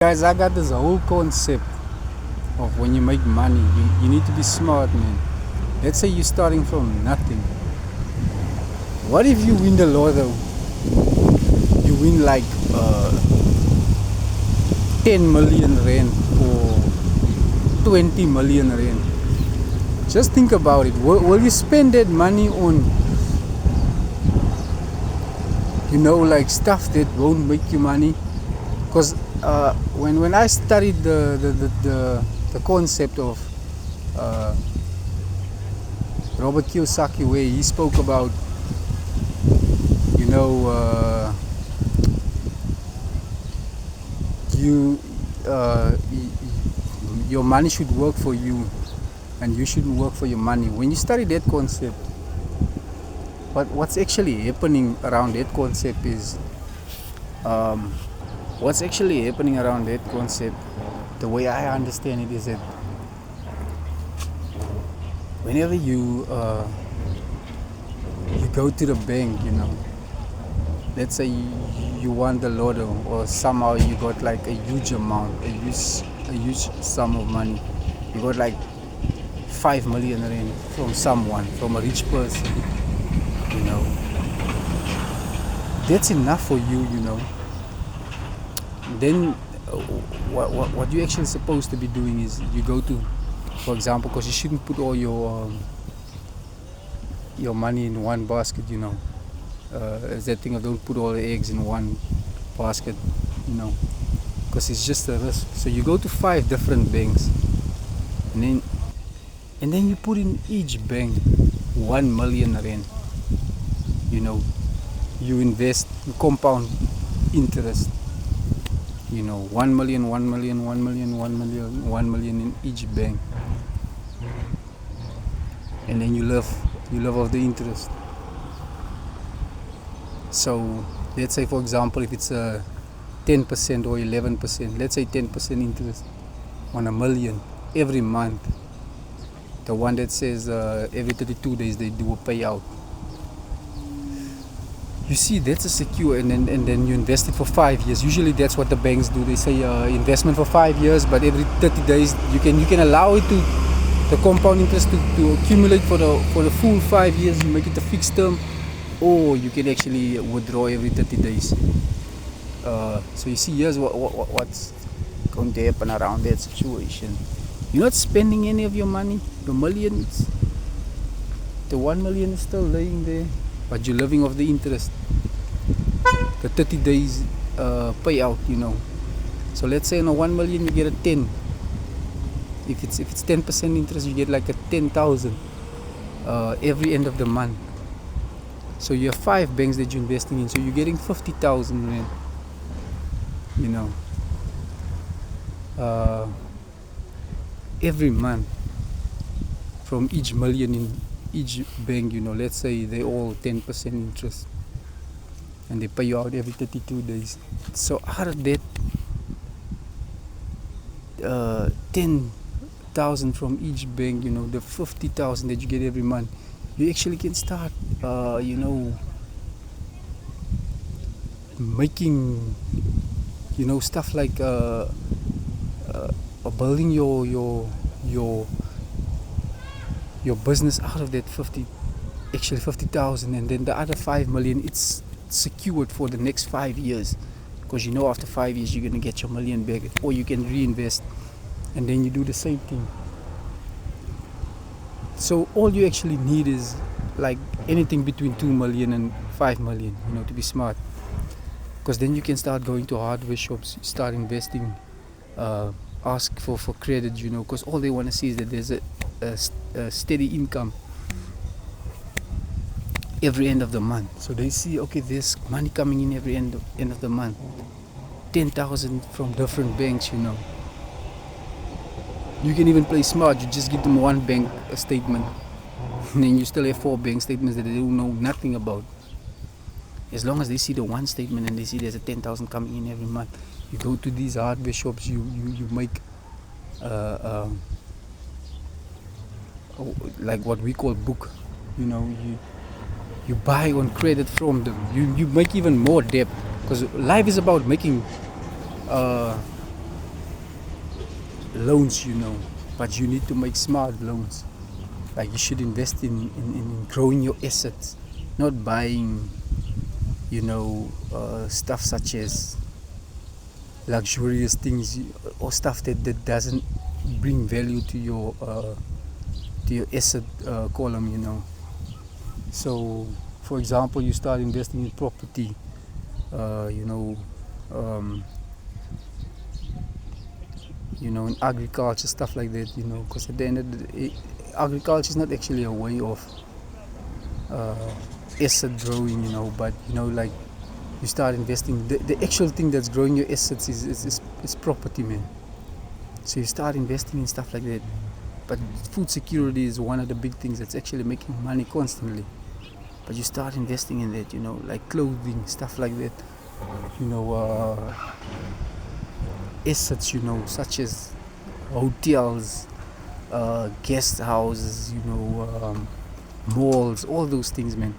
Guys, I got this whole concept of when you make money, you need to be smart, man. Let's say you're starting from nothing. What if you win the lotto? You win like 10 million rand or 20 million rand. Just think about it. Will you spend that money on, like stuff that won't make you money? Because when I studied the concept of Robert Kiyosaki, where he spoke about your money should work for you and you shouldn't work for your money. When you study that concept, what's actually happening around that concept is the way I understand it, is that whenever you go to the bank, let's say you won the lotto, or somehow you got like a huge amount, a huge sum of money. You got like 5 million rand from a rich person, that's enough for you, Then what you're actually supposed to be doing is you go to, for example, because you shouldn't put all your money in one basket, It's that thing of don't put all the eggs in one basket, because it's just a risk. So you go to 5 different banks, and then you put in each bank 1 million rand. You invest, you compound interest. 1 million, 1 million, 1 million, 1 million, 1 million in each bank, and then you live off the interest. So let's say, for example, if it's a 10% or 11%, let's say 10% interest on a million every month, the one that says every 32 days they do a payout. You see, that's a secure, and then you invest it for 5 years. Usually that's what the banks do. They say investment for 5 years, but every 30 days you can allow it to, the compound interest to accumulate for the full 5 years. You make it a fixed term, or you can actually withdraw every 30 days. So you see, here's what's going to happen around that situation. You're not spending any of your money, your millions. The 1 million is still laying there, but you're living off the interest, the 30 days payout, So let's say on a 1 million you get a 10. If it's 10% interest, you get like a 10,000 every end of the month. So you have 5 banks that you're investing in, so you're getting 50,000 rand, every month from each million in each bank. Let's say they all 10% interest, and they pay you out every 32 days. So out of that 10,000 from each bank, the 50,000 that you get every month, you actually can start making stuff like building your business out of that 50,000, and then the other 5 million, it's secured for the next 5 years, because after 5 years you're gonna get your million back, or you can reinvest, and then you do the same thing. So all you actually need is like anything between 2 million and 5 million, to be smart, because then you can start going to hardware shops, start investing, ask for credit, because all they want to see is that there's a steady income every end of the month. So they see, okay, there's money coming in every end of the month, 10,000 from different banks. You can even play smart. You just give them one bank statement, and then you still have 4 bank statements that they don't know nothing about. As long as they see the one statement and they see there's a 10,000 coming in every month, you go to these hardware shops, you make like what we call book. You buy on credit from them. You make even more debt, because life is about making loans, but you need to make smart loans. Like you should invest in growing your assets, not buying, stuff such as luxurious things or stuff that doesn't bring value to your asset column. So, for example, you start investing in property, in agriculture, stuff like that, because at the end of the day, agriculture is not actually a way of asset growing, but like you start investing, the actual thing that's growing your assets is property, man. So you start investing in stuff like that. But food security is one of the big things that's actually making money constantly. But you start investing in that, like clothing, stuff like that, assets, such as hotels, guest houses, malls, all those things, man.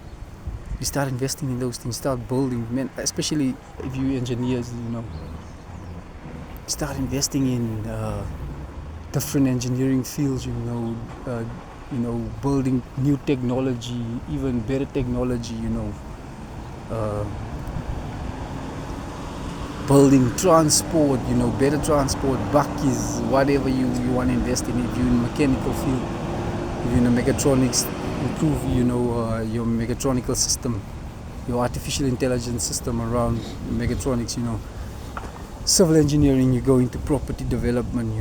You start investing in those things, start building, man, especially if you engineers, start investing in different engineering fields, building new technology, even better technology, building transport, better transport, buckies, whatever you want to invest in. If you're in mechanical field, if you're in mechatronics, improve, your mechatronical system, your artificial intelligence system around mechatronics, civil engineering, you go into property development,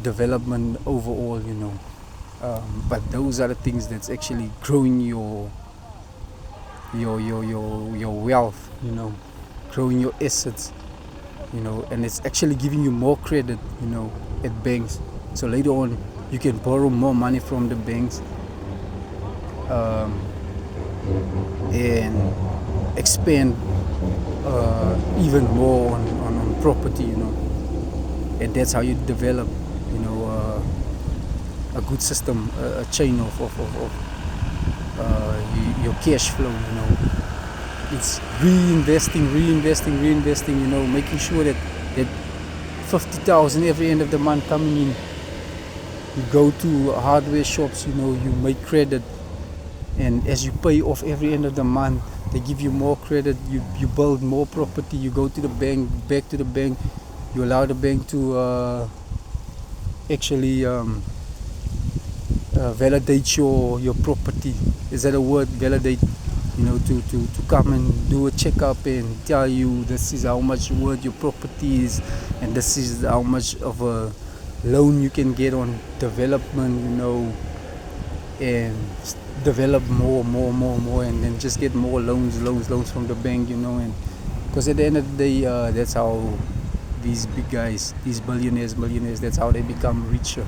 development overall, but those are the things that's actually growing your wealth, growing your assets, and it's actually giving you more credit, at banks. So later on, you can borrow more money from the banks, and expand even more on property, and that's how you develop, a good system, a chain of your cash flow. It's reinvesting, making sure that 50,000 every end of the month coming in. You go to hardware shops, you make credit, and as you pay off every end of the month, they give you more credit. You build more property. You go to the bank, back to the bank. You allow the bank to actually validate your property. Is that a word? Validate. To come and do a checkup and tell you this is how much worth your property is, and this is how much of a loan you can get on development, and develop more, and then just get more loans from the bank, and because at the end of the day, that's how these big guys, these billionaires, that's how they become richer.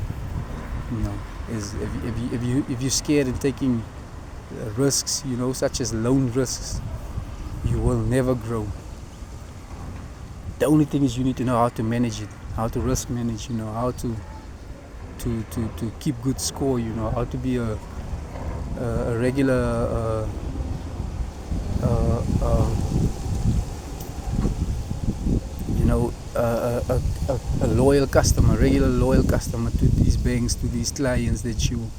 Is if you're scared in taking risks, such as loan risks, you will never grow. The only thing is you need to know how to manage it, how to risk manage, how to keep good score, how to be a regular a loyal customer, regular loyal customer to these banks, to these clients that you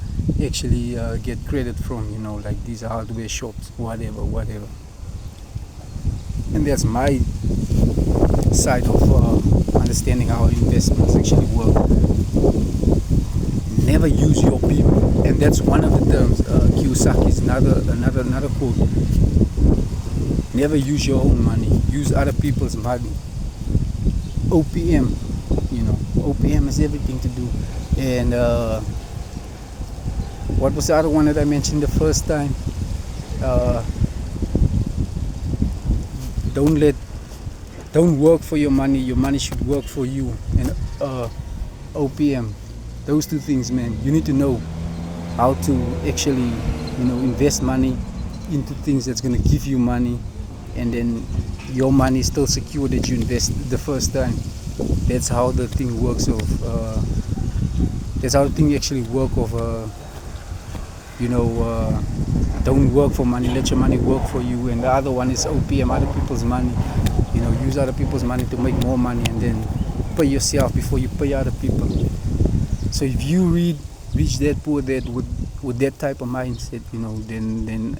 actually get credit from, like these hardware shops, whatever. And that's my side of understanding how investments actually work. Never use your people, and that's one of the terms. Kiyosaki's another quote. Never use your own money. Use other people's money. OPM, OPM has everything to do. And what was the other one that I mentioned the first time? Don't work for your money should work for you. And OPM, those two things, man, you need to know how to actually invest money into things that's going to give you money, and then your money is still secure that you invest the first time. That's how the thing works. That's how the thing actually work. Don't work for money, let your money work for you. And the other one is OPM, other people's money. Use other people's money to make more money, and then pay yourself before you pay other people. So if you read Rich Dad Poor Dad with that type of mindset, then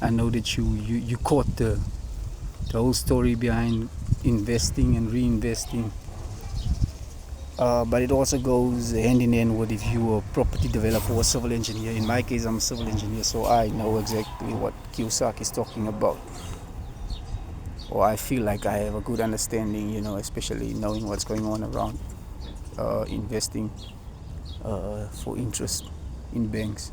I know that you caught the whole story behind investing and reinvesting. But it also goes hand in hand with if you're a property developer or civil engineer. In my case, I'm a civil engineer, so I know exactly what Kiyosaki is talking about. Or I feel like I have a good understanding, especially knowing what's going on around investing for interest in banks.